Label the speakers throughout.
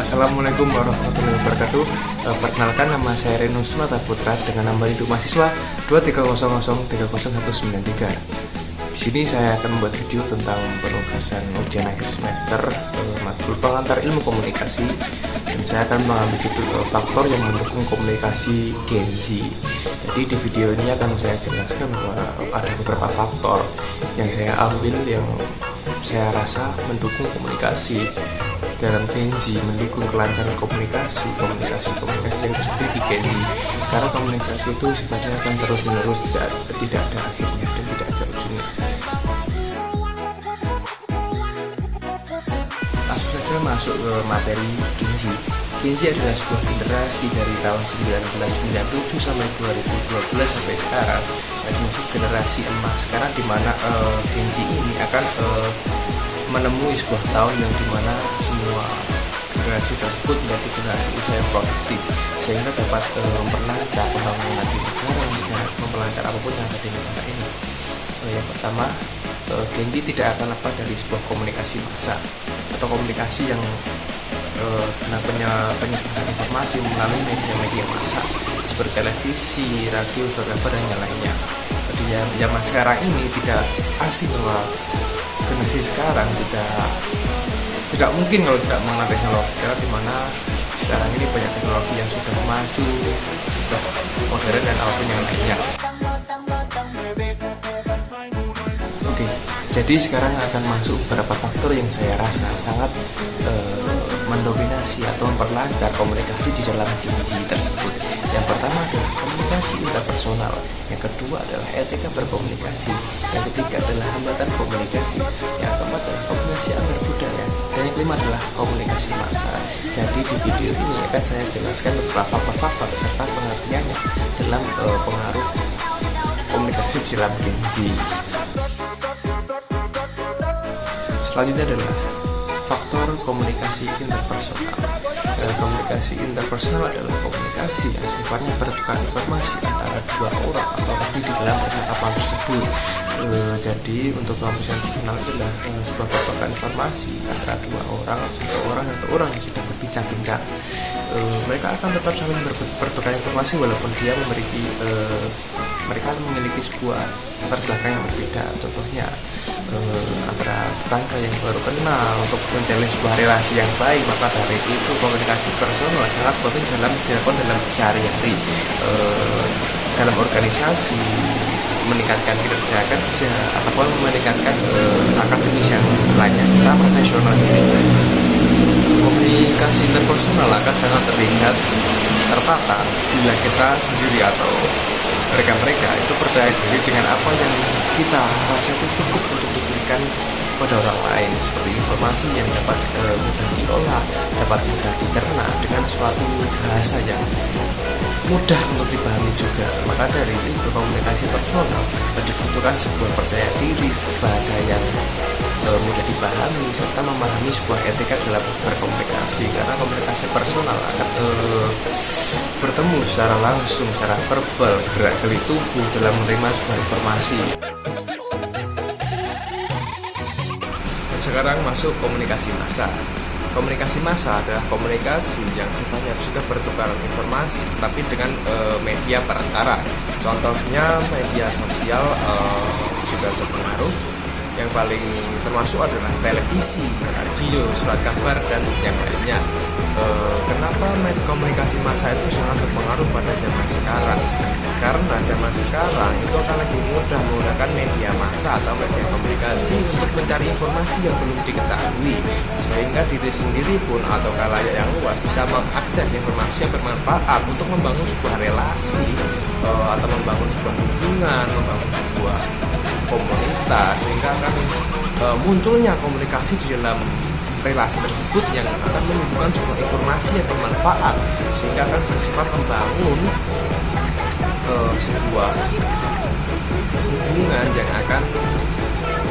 Speaker 1: Assalamualaikum warahmatullahi wabarakatuh. Perkenalkan, nama saya Reno Sunata Putra dengan nomor induk mahasiswa 230030193. Di sini saya akan membuat video tentang penugasan ujian akhir semester matkul pengantar ilmu komunikasi, dan saya akan mengambil judul faktor yang mendukung komunikasi Gen Z. Jadi di video ini akan saya jelaskan bahwa ada beberapa faktor yang saya ambil yang saya rasa mendukung komunikasi dalam Gen Z, mendukung kelancaran komunikasi yang terjadi di Gen Z. Karena komunikasi itu sifatnya akan terus menerus, tidak ada akhirnya dan tidak ada ujungnya. Langsung saja masuk ke materi Gen Z. Gen Z adalah sebuah generasi dari tahun 1997 sampai 2012 sampai sekarang, dan maksud generasi emas sekarang, dimana Gen Z ini akan menemui sebuah tahun yang dimana semua generasi tersebut menjadi generasi usia yang produktif, sehingga dapat memperlancar pembangunan di negara, memperlancar apapun yang ada di negara ini. Yang pertama, Gen Z tidak akan lepas dari sebuah komunikasi massa atau komunikasi yang penyebaran informasi melalui media-media massa seperti televisi, radio, fotografer, dan yang lainnya. Di zaman sekarang ini tidak asing bahwa generasi sekarang tidak mungkin kalau tidak mengenal teknologi, karena dimana sekarang ini banyak teknologi yang sudah maju, sudah modern dan apapun yang lainnya. Oke, jadi sekarang akan masuk beberapa faktor yang saya rasa sangat mendominasi atau memperlancar komunikasi di dalam Gen Z tersebut. Yang pertama adalah komunikasi interpersonal, yang kedua adalah etika berkomunikasi, yang ketiga adalah hambatan komunikasi, yang keempat adalah komunikasi antar budaya, dan yang kelima adalah komunikasi massa. Jadi di video ini akan saya jelaskan beberapa faktor serta pengertiannya dalam pengaruh komunikasi di dalam Gen Z. Selanjutnya adalah faktor komunikasi interpersonal. Komunikasi interpersonal adalah komunikasi yang sifatnya bertukar informasi antara dua orang atau lebih di dalam percakapan tersebut. Jadi untuk komunikasi interpersonal adalah sebuah pertukaran informasi antara dua orang atau orang yang sedang berbincang-bincang. Mereka akan tetap saling bertukar informasi walaupun dia mereka memiliki sebuah latar belakang yang berbeda. Contohnya antara tetangga yang baru kenal untuk menjalin sebuah relasi yang baik, maka dari itu komunikasi personal sangat penting dilakukan dalam sehari-hari, dalam organisasi, meningkatkan kinerja kerja ataupun meningkatkan akademis yang lainnya serta profesional diri. Komunikasi interpersonal akan sangat terlihat tertata bila kita sendiri atau mereka itu percaya diri dengan apa yang kita rasa itu cukup untuk diberikan pada orang lain, seperti informasi yang dapat mudah diolah, dapat mudah dicerna dengan suatu bahasa yang mudah untuk dipahami juga. Maka dari itu komunikasi personal dibutuhkan sebuah percaya diri, bahasa yang mudah dipahami, serta memahami sebuah etika dalam berkomunikasi, karena komunikasi personal akan bertemu secara langsung, secara verbal, gerak-gerik tubuh dalam menerima sebuah informasi. Dan sekarang masuk komunikasi massa. Komunikasi massa adalah komunikasi yang sifatnya sudah bertukar informasi, tapi dengan media perantara. Contohnya media sosial juga berpengaruh. Yang paling termasuk adalah televisi, radio, surat kabar, dan yang lainnya. Kenapa komunikasi massa itu sangat berpengaruh pada zaman sekarang? Karena zaman sekarang itu akan lebih mudah menggunakan media massa atau media komunikasi untuk mencari informasi yang belum diketahui, sehingga diri sendiri pun atau khalayak yang luas bisa mengakses informasi yang bermanfaat untuk membangun sebuah relasi atau membangun sebuah hubungan, membangun sebuah komunitas, sehingga akan munculnya komunikasi di dalam relasi tersebut yang akan menunjukkan sebuah informasi yang bermanfaat, sehingga akan bersifat membangun sebuah hubungan yang akan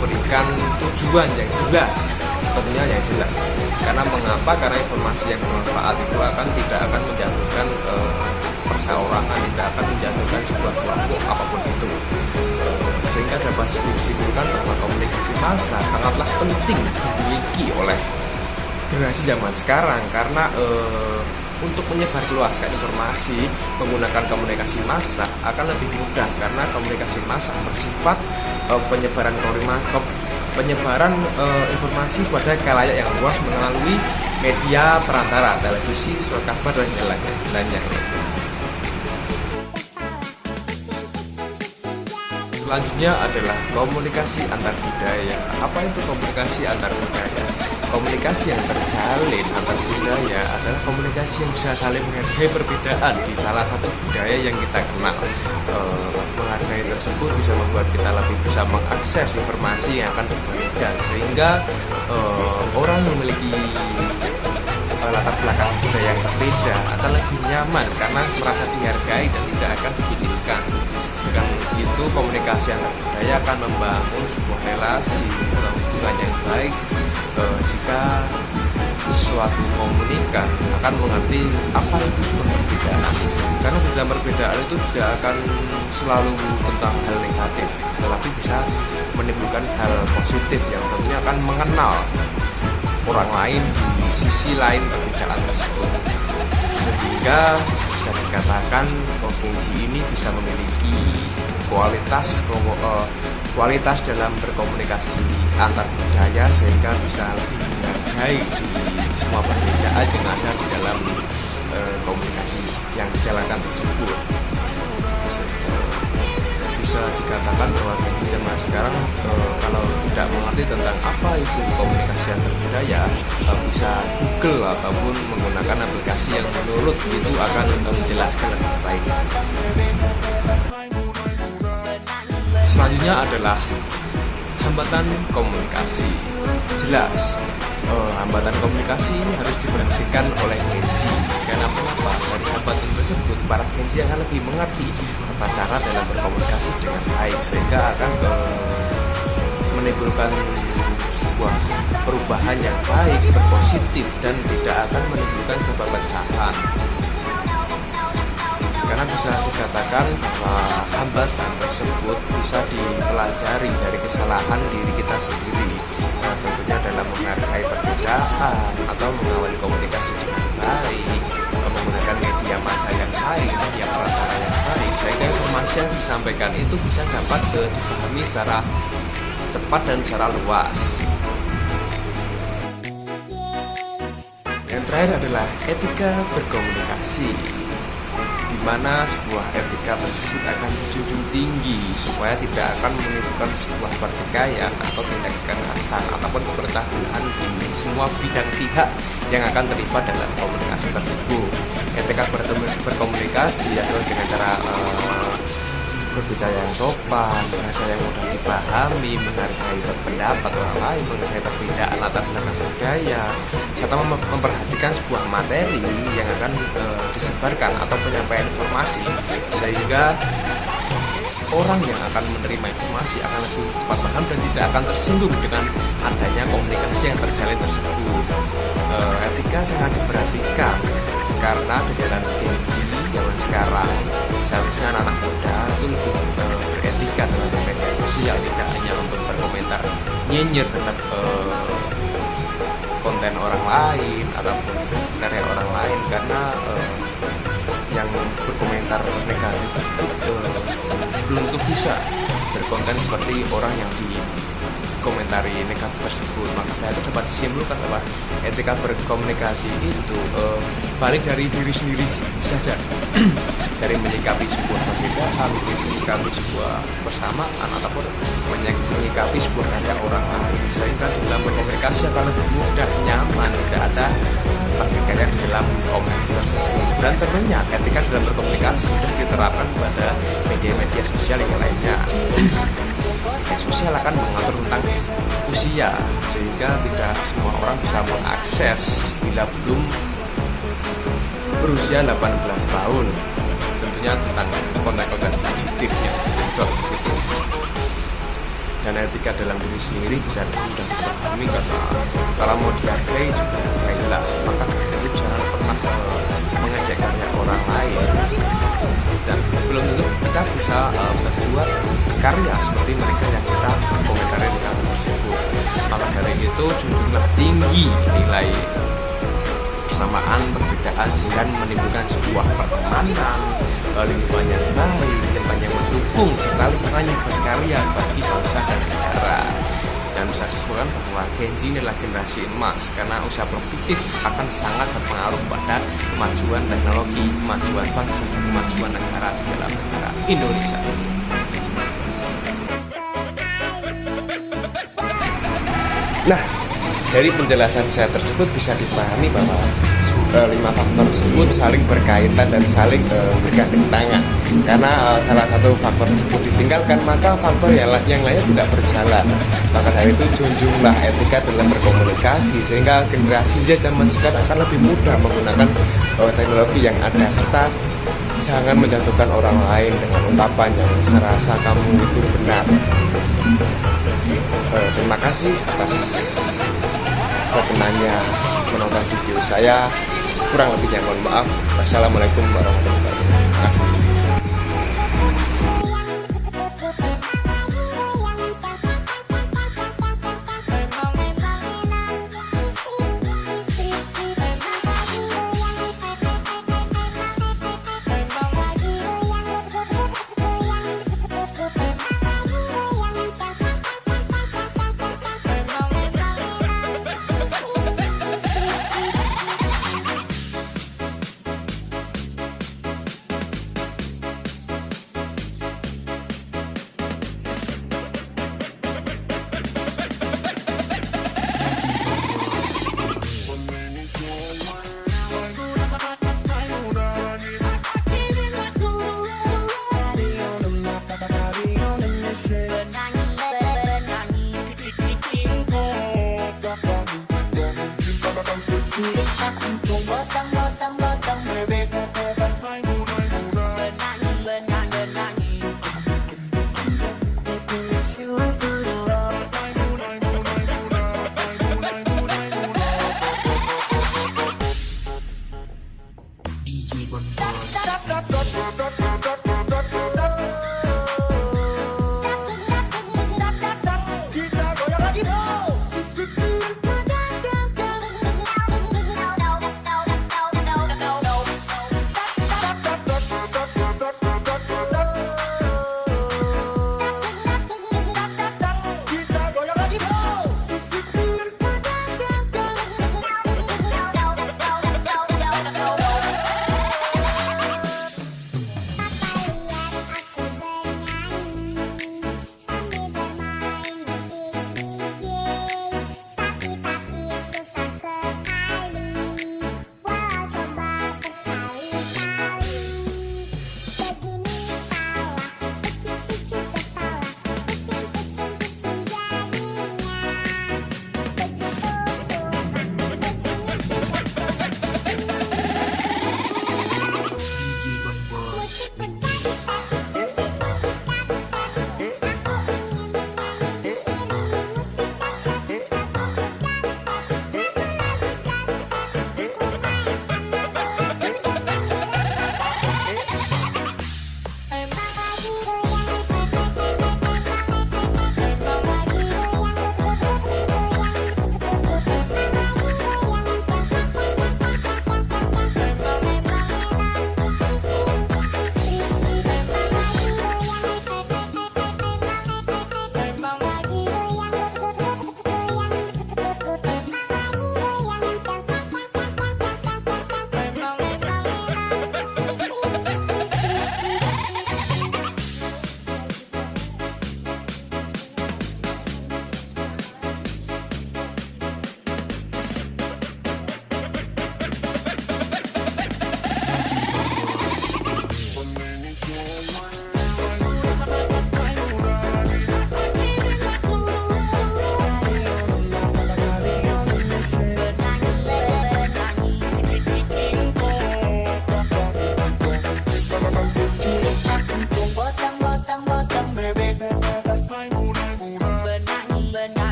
Speaker 1: memberikan tujuan yang jelas, tentunya yang jelas. Karena mengapa? Karena informasi yang bermanfaat itu tidak akan menjatuhkan perseorangan, tidak akan menjatuhkan sebuah kelompok apapun itu, sehingga dapat disimpulkan bahwa komunikasi massa sangatlah penting dimiliki oleh generasi zaman sekarang, karena untuk menyebarluaskan informasi menggunakan komunikasi massa akan lebih mudah, karena komunikasi massa bersifat penyebaran informasi pada khalayak yang luas melalui media perantara, televisi, surat kabar, dan lainnya. Selanjutnya adalah komunikasi antar budaya. Apa itu komunikasi antar budaya? Komunikasi yang terjalin antar budaya adalah komunikasi yang bisa saling menghargai perbedaan di salah satu budaya yang kita kenal. Menghargai tersebut bisa membuat kita lebih bisa mengakses informasi yang akan berbeda, sehingga orang yang memiliki latar belakang budaya yang berbeda akan lebih nyaman karena merasa dihargai dan tidak akan dikucilkan. Dengan itu, komunikasi antar budaya akan membangun sebuah relasi atau hubungan yang baik jika suatu komunikan akan mengerti apa itu sebuah perbedaan, karena di dalam perbedaan itu tidak akan selalu tentang hal negatif, tetapi bisa menimbulkan hal positif yang tentunya akan mengenal orang lain di sisi lain perbedaan tersebut, sehingga bisa dikatakan provinsi ini bisa memiliki kualitas dalam berkomunikasi antar budaya, sehingga bisa lebih menghargai semua perbedaan yang ada di dalam komunikasi yang dijalankan tersebut. Bisa dikatakan bahwa di zaman sekarang kalau tidak mengerti tentang apa itu komunikasi antar budaya, bisa Google ataupun menggunakan aplikasi yang menurut itu akan menjelaskan lebih baik. Selanjutnya adalah hambatan komunikasi. Jelas, hambatan komunikasi ini harus diperhatikan oleh Gen Z. Kenapa? Dari hambatan tersebut, para Gen Z akan lebih mengerti tata cara dalam berkomunikasi dengan baik, sehingga akan menimbulkan sebuah perubahan yang baik, berpositif, dan tidak akan menimbulkan perpecahan. Karena bisa dikatakan bahwa hambatan tersebut bisa dipelajari dari kesalahan diri kita sendiri, tentunya dalam menghargai perbedaan atau mengawali komunikasi dengan baik, menggunakan media massa yang baik, media perantara yang baik, sehingga informasi yang disampaikan itu bisa dapat dipahami secara cepat dan secara luas. Yang terakhir adalah etika berkomunikasi, di mana sebuah etika tersebut akan dijunjung tinggi supaya tidak akan menimbulkan sebuah pertikaian atau tindak kekerasan ataupun kebertahanan di semua bidang pihak yang akan terlibat dalam komunikasi tersebut. Etika berkomunikasi adalah dengan cara berbicara yang sopan, bahasa yang mudah dipahami, menghargai pendapat orang lain, menghargai perbedaan latar belakang budaya, serta memperhatikan sebuah materi yang akan disebarkan atau penyampaian informasi, sehingga orang yang akan menerima informasi akan lebih cepat paham dan tidak akan tersinggung dengan adanya komunikasi yang terjalin tersebut. Etika sangat diperhatikan karena di dalam Gen Z zaman sekarang seharusnya anak-anak muda itu lebih beretika dalam bermedia sosial, tidak hanya untuk berkomentar nyinyir terhadap konten orang lain ataupun karya orang lain, karena yang berkomentar negatif itu belum tentu bisa berkonten seperti orang yang dikomentari negatif tersebut. Maka dari itu dapat disimpulkan bahwa etika berkomunikasi itu balik dari diri sendiri saja, dari menyikapi sebuah perbedaan, menyikapi sebuah persamaan ataupun menyikapi sebuah karya orang lain, sehingga dalam berkomunikasi akan lebih mudah, nyaman, tidak ada pertikaian dalam komunikasi tersebut. Dan tentunya etika dalam berkomunikasi sudah diterapkan pada media-media sosial yang lainnya. Media sosial akan mengatur tentang usia, sehingga tidak semua orang bisa mengakses bila belum berusia 18 tahun. Tentunya tentang konten-konten sensitif yang disensor begitu. Dan etika dalam diri sendiri bisa mudah dipahami, karena kalau mau dihargai juga hargailah. Maka kita jangan pernah mengejek karya orang lain, dan belum tentu kita bisa berbuat karya seperti mereka yang kita komentari di karya tersebut. Maka dari itu junjunglah tinggi nilai kebersamaan, perbedaan, sehingga menimbulkan sebuah pertemanan, lingkungan yang baik, lingkungan yang mendukung, serta lingkungan yang berkarya bagi bangsa dan negara. Dan bisa disebutkan bahwa Gen Z ini adalah generasi emas karena usia produktif akan sangat berpengaruh pada kemajuan teknologi, kemajuan bangsa, kemajuan negara dalam negara Indonesia. Nah, dari penjelasan saya tersebut bisa dipahami bahwa 5 faktor tersebut saling berkaitan dan saling bergandeng tangan. Karena salah satu faktor tersebut ditinggalkan, maka faktor yang lainnya tidak berjalan. Maka dari itu junjunglah etika dalam berkomunikasi, sehingga generasi Z zaman sekarang akan lebih mudah menggunakan teknologi yang ada, serta jangan menjatuhkan orang lain dengan ungkapan yang serasa kamu itu benar. Terima kasih atas perkenannya menonton video saya. Kurang lebihnya mohon maaf. Wassalamualaikum warahmatullahi wabarakatuh. Terima kasih.